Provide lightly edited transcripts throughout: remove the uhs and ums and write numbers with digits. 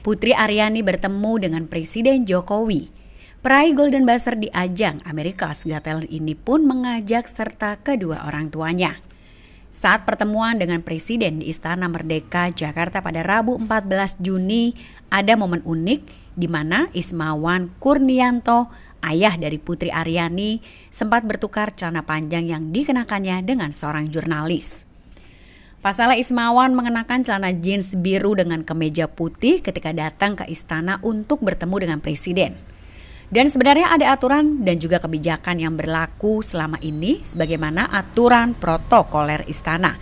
Putri Aryani bertemu dengan Presiden Jokowi. Peraih Golden Buzzer di ajang America's Got Talent ini pun mengajak serta kedua orang tuanya. Saat pertemuan dengan Presiden di Istana Merdeka, Jakarta pada Rabu 14 Juni, ada momen unik di mana Ismawan Kurnianto, ayah dari Putri Aryani, sempat bertukar celana panjang yang dikenakannya dengan seorang jurnalis. Pasalnya Ismawan mengenakan celana jeans biru dengan kemeja putih ketika datang ke istana untuk bertemu dengan Presiden. Dan sebenarnya ada aturan dan juga kebijakan yang berlaku selama ini sebagaimana aturan protokoler istana.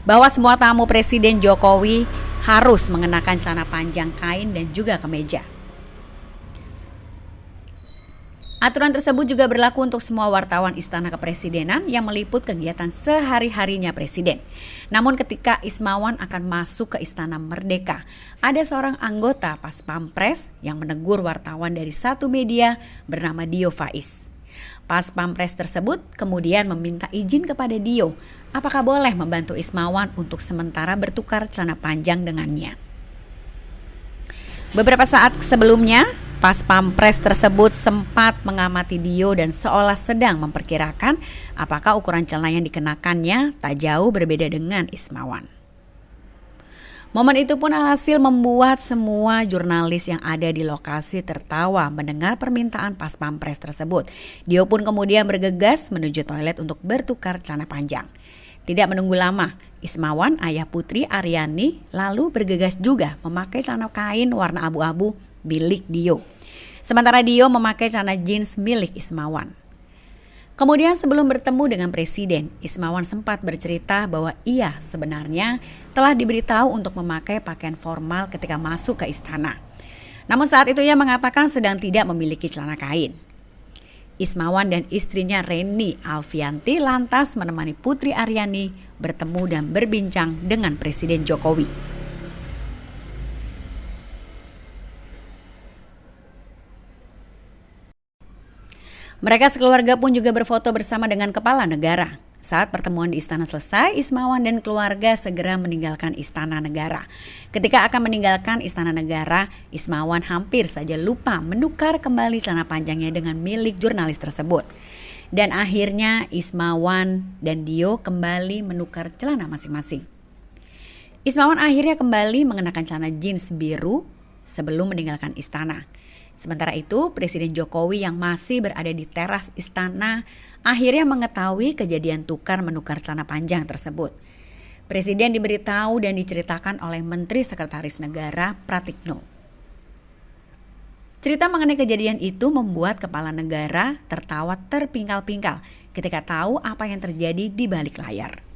Bahwa semua tamu Presiden Jokowi harus mengenakan celana panjang kain dan juga kemeja. Aturan tersebut juga berlaku untuk semua wartawan Istana Kepresidenan yang meliput kegiatan sehari-harinya Presiden. Namun ketika Ismawan akan masuk ke Istana Merdeka, ada seorang anggota Pas Pampres yang menegur wartawan dari satu media bernama Dio Faiz. Pas Pampres tersebut kemudian meminta izin kepada Dio, apakah boleh membantu Ismawan untuk sementara bertukar celana panjang dengannya. Beberapa saat sebelumnya, Pas Pampres tersebut sempat mengamati Dio dan seolah sedang memperkirakan apakah ukuran celana yang dikenakannya tak jauh berbeda dengan Ismawan. Momen itu pun alhasil membuat semua jurnalis yang ada di lokasi tertawa mendengar permintaan Pas Pampres tersebut. Dio pun kemudian bergegas menuju toilet untuk bertukar celana panjang. Tidak menunggu lama, Ismawan, ayah Putri Aryani, lalu bergegas juga memakai celana kain warna abu-abu milik Dio. Sementara Dio memakai celana jeans milik Ismawan. Kemudian sebelum bertemu dengan Presiden, Ismawan sempat bercerita bahwa ia sebenarnya telah diberitahu untuk memakai pakaian formal ketika masuk ke istana. Namun saat itu ia mengatakan sedang tidak memiliki celana kain. Ismawan dan istrinya Reni Alfianti lantas menemani Putri Aryani bertemu dan berbincang dengan Presiden Jokowi. Mereka sekeluarga pun juga berfoto bersama dengan kepala negara. Saat pertemuan di istana selesai, Ismawan dan keluarga segera meninggalkan istana negara. Ketika akan meninggalkan istana negara, Ismawan hampir saja lupa menukar kembali celana panjangnya dengan milik jurnalis tersebut. Dan akhirnya Ismawan dan Dio kembali menukar celana masing-masing. Ismawan akhirnya kembali mengenakan celana jeans biru sebelum meninggalkan istana. Sementara itu, Presiden Jokowi yang masih berada di teras istana akhirnya mengetahui kejadian tukar-menukar celana panjang tersebut. Presiden diberitahu dan diceritakan oleh Menteri Sekretaris Negara Pratikno. Cerita mengenai kejadian itu membuat kepala negara tertawa terpingkal-pingkal ketika tahu apa yang terjadi di balik layar.